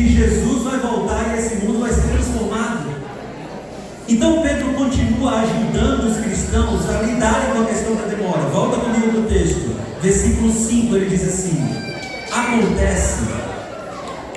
que Jesus vai voltar e esse mundo vai ser transformado. Então Pedro continua ajudando os cristãos a lidarem com a questão da demora. Volta comigo no texto, versículo 5, ele diz assim: acontece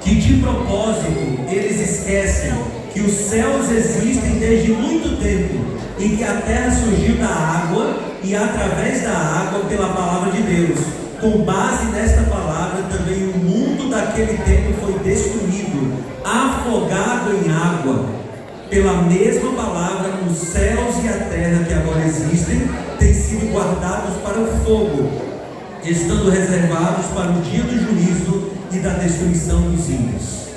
que de propósito eles esquecem que os céus existem desde muito tempo e que a terra surgiu da água e através da água pela palavra de Deus. Com base nesta palavra também o mundo daquele tempo foi destruído, afogado em água. Pela mesma palavra, os céus e a terra que agora existem têm sido guardados para o fogo, estando reservados para o dia do juízo e da destruição dos ímpios.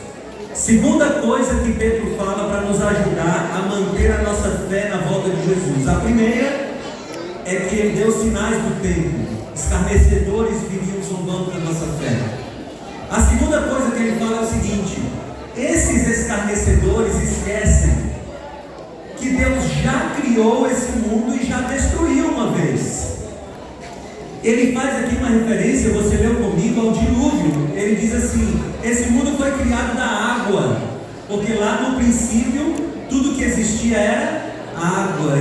Segunda coisa que Pedro fala para nos ajudar a manter a nossa fé na volta de Jesus. A primeira é que ele deu sinais do tempo. Escarnecedores viriam zombando da nossa fé. A segunda coisa que ele fala é o seguinte: esses escarnecedores esquecem que Deus já criou esse mundo e já destruiu uma vez. Ele faz aqui uma referência, você leu comigo, ao dilúvio. Ele diz assim: esse mundo foi criado da água, porque lá no princípio tudo que existia era água,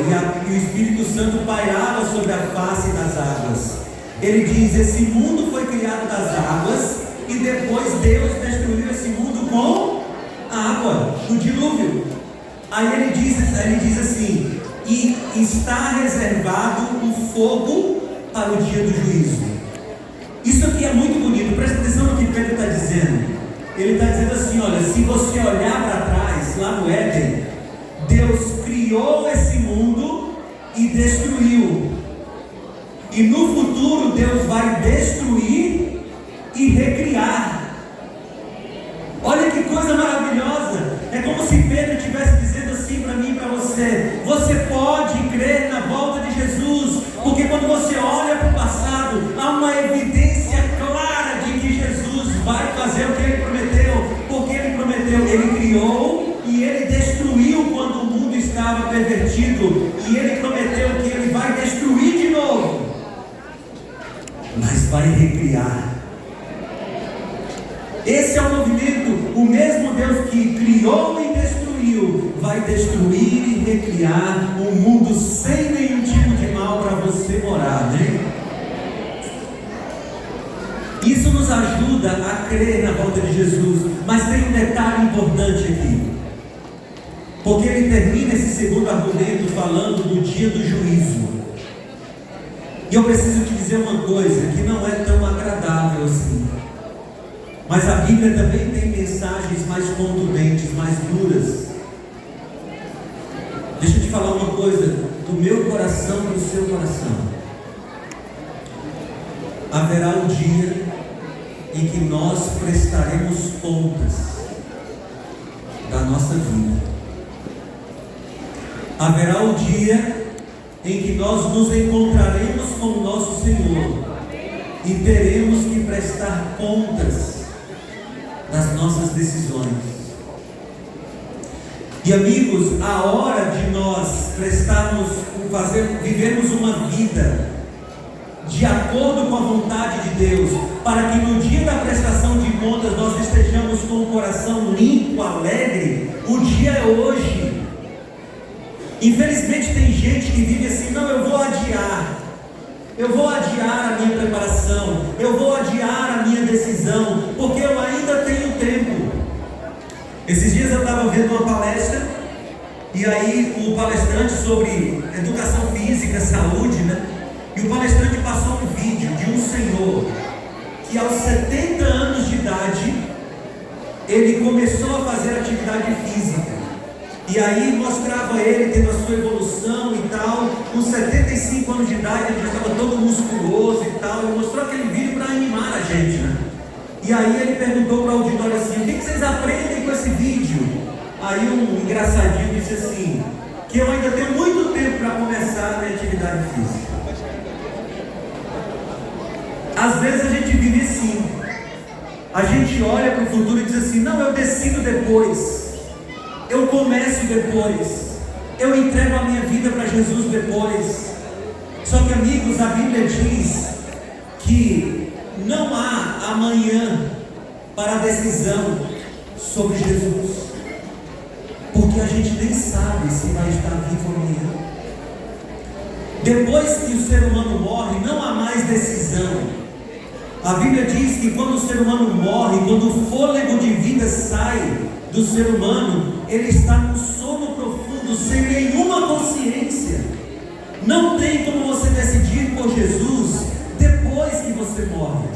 e o Espírito Santo pairava sobre a face das águas. Ele diz: esse mundo foi criado das águas, e depois Deus destruiu esse mundo com água, no dilúvio. Aí ele diz assim: e está reservado o fogo para o dia do juízo. Isso aqui é muito bonito, presta atenção no que Pedro está dizendo. Ele está dizendo assim: olha, se você olhar para trás, lá no Éden, Deus criou esse mundo e destruiu. E no futuro Deus vai destruir e recriar. Olha que coisa maravilhosa. É como se Pedro estivesse dizendo assim para mim e para você: você pode crer na volta de Jesus, porque quando você olha para o passado, há uma evidência clara de que Jesus vai fazer o que ele prometeu. Porque ele prometeu, ele criou e ele destruiu quando o mundo estava pervertido, e ele prometeu que ele vai destruir de novo, mas vai recriar. Esse é o movimento. O mesmo Deus que criou e destruiu vai destruir e recriar um mundo sem nenhum tipo de mal para você morar, né? Isso nos ajuda a crer na volta de Jesus. Mas tem um detalhe importante aqui, porque ele termina esse segundo argumento falando do dia do juízo. E eu preciso te dizer uma coisa que não é tão agradável assim. Mas a Bíblia também tem mensagens mais contundentes, mais duras. Deixa eu te falar uma coisa, do meu coração para o seu coração. Haverá um dia em que nós prestaremos contas da nossa vida. Haverá um dia em que nós nos encontraremos com o nosso Senhor e teremos que prestar contas das nossas decisões. E amigos, a hora de nós vivermos uma vida de acordo com a vontade de Deus, para que no dia da prestação de contas nós estejamos com o coração limpo, alegre, o dia é hoje. Infelizmente tem gente que vive assim: não, eu vou adiar a minha preparação, eu vou adiar a minha decisão, porque eu ainda tenho tempo. Esses dias eu estava vendo uma palestra, e aí o palestrante sobre educação física, saúde, né? E o palestrante passou um vídeo de um senhor que aos 70 anos de idade ele começou a fazer atividade física. E aí mostrava ele tendo a sua evolução e tal. Com 75 anos de idade ele já estava todo musculoso e tal. Ele mostrou aquele vídeo para animar a gente, né? E aí ele perguntou para o auditório assim: o que vocês aprendem com esse vídeo? Aí um engraçadinho disse assim: que eu ainda tenho muito tempo para começar a minha atividade física. Às vezes a gente vive assim. A gente olha para o futuro e diz assim: não, eu decido depois, eu começo depois, eu entrego a minha vida para Jesus depois. Só que, amigos, a Bíblia diz que não há amanhã para a decisão. sobre Jesus, porque a gente nem sabe se vai estar vivo amanhã. Depois que o ser humano morre, não há mais decisão. A Bíblia diz que quando o ser humano morre, quando o fôlego de vida sai do ser humano, ele está num sono profundo, sem nenhuma consciência. Não tem como você decidir por Jesus depois que você morre.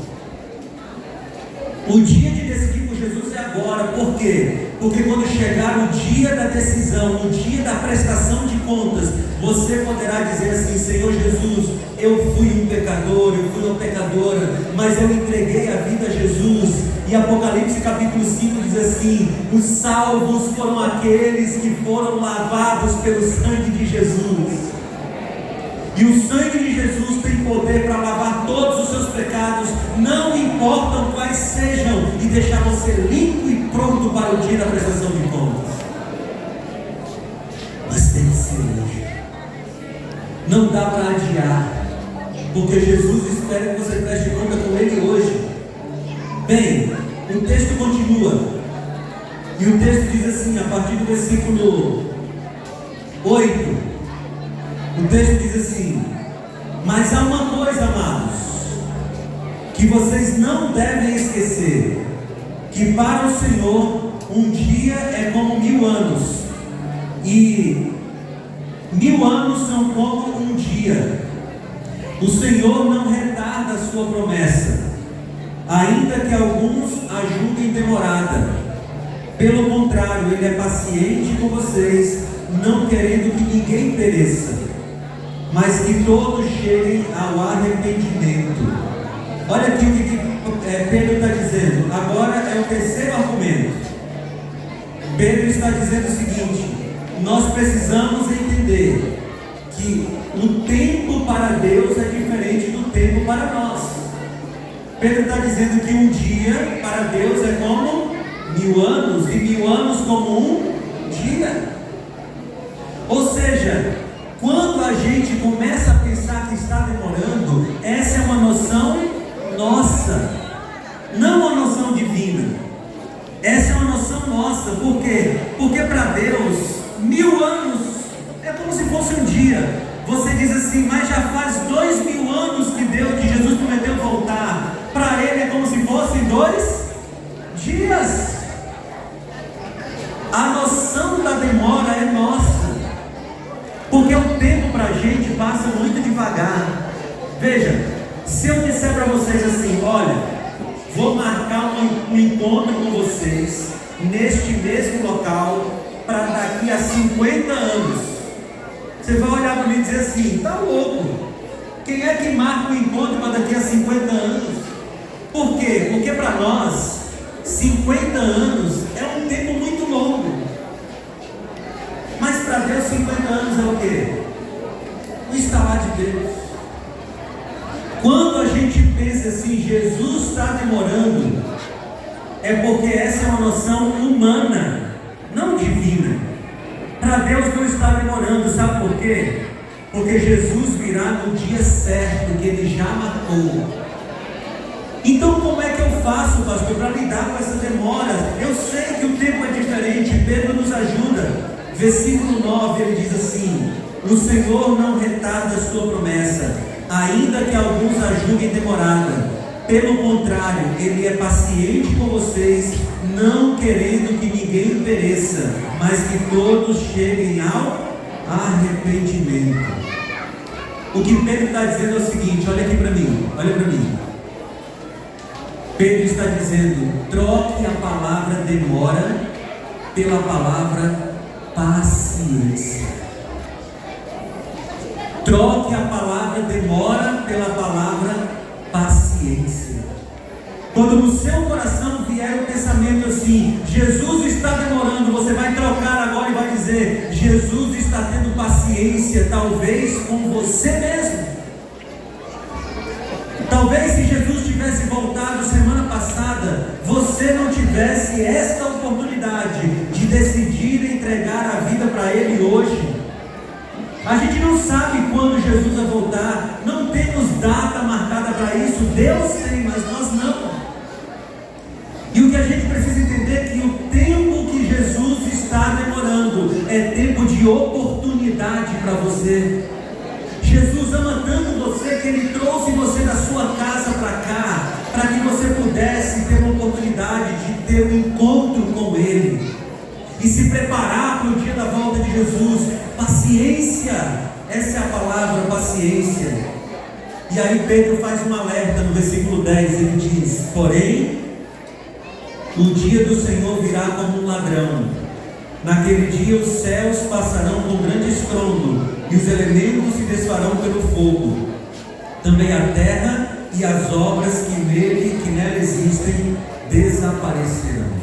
O dia de decidir por Jesus é agora. Por quê? Porque quando chegar o dia da decisão, o dia da prestação de contas, você poderá dizer assim: Senhor Jesus, eu fui um pecador, eu fui uma pecadora, mas eu entreguei a vida a Jesus. E Apocalipse capítulo 5 diz assim: os salvos foram aqueles que foram lavados pelo sangue de Jesus. E o sangue de Jesus tem poder para lavar todos os seus pecados, não importam quais sejam, e deixar você limpo e pronto para o dia da prestação de contas. Mas tem que ser hoje. Não dá para adiar, porque Jesus espera que você preste conta com Ele hoje. Bem, o texto continua, e o texto diz assim, a partir do versículo 8. O texto diz assim: mas há uma coisa, amados, que vocês não devem esquecer, que para o Senhor um dia é como 1000 anos, e 1000 anos são como um dia. O Senhor não retarda a sua promessa, ainda que alguns a julguem demorada. Pelo contrário, Ele é paciente com vocês, não querendo que ninguém pereça, mas que todos cheguem ao arrependimento. Olha aqui o que Pedro está dizendo. Agora é o terceiro argumento. Pedro está dizendo o seguinte: nós precisamos entender que o tempo para Deus é diferente do tempo para nós. Pedro está dizendo que um dia para Deus é como 1000 anos, e 1000 anos como um dia. Ou seja, quando a gente começa a pensar que está demorando, essa é uma noção nossa, não uma noção divina. Essa é uma noção nossa. Por quê? Porque para Deus 1000 anos é como se fosse um dia. Você diz assim: mas já faz 2000 anos que Jesus prometeu voltar. Para Ele é como se fossem 2 dias. A noção da demora é nossa, porque o tempo para a gente passa muito devagar. Veja, se eu disser para vocês assim: olha, vou marcar um encontro com vocês neste mesmo local para daqui a 50 anos, você vai olhar para mim e dizer assim: está louco, quem é que marca um encontro para daqui a 50 anos? Por quê? Porque para nós 50 anos é um tempo muito longo. Mas para Deus 50 anos é o quê? O estalar de Deus. Quando a gente pensa assim: Jesus está demorando, é porque essa é uma noção humana, não divina. Para Deus não está demorando, sabe por quê? Porque Jesus virá no dia certo, que Ele já marcou. Então como é que eu faço, pastor, para lidar com essa demora? Eu sei que o tempo é diferente. Pedro nos ajuda. Versículo 9, ele diz assim: o Senhor não retarda a sua promessa, ainda que alguns a julguem demorada. Pelo contrário, Ele é paciente com vocês, não querendo que ninguém pereça, mas que todos cheguem ao arrependimento. O que Pedro está dizendo é o seguinte: olha aqui para mim, olha para mim. Pedro está dizendo: troque a palavra demora pela palavra paciência. Troque a palavra demora pela palavra paciência. Quando no seu coração vier o pensamento assim: Jesus está demorando, você vai trocar agora e vai dizer: Jesus está tendo paciência, talvez com você mesmo. Talvez se Jesus tivesse voltado semana passada, você não tivesse esta oportunidade de decidir entregar a vida para Ele hoje. A gente não sabe quando Jesus vai voltar, não temos data marcada para isso. Deus tem, mas nós não. E o que a gente precisa entender é que o é tempo de oportunidade para você. Jesus ama tanto você que Ele trouxe você da sua casa para cá, para que você pudesse ter uma oportunidade de ter um encontro com Ele e se preparar para o dia da volta de Jesus. Paciência, essa é a palavra, paciência. E aí Pedro faz um alerta no versículo 10, ele diz: porém, o dia do Senhor virá como um ladrão. Naquele dia os céus passarão com grande estrondo, e os elementos se desfarão pelo fogo. Também a terra e as obras que nela existem desaparecerão.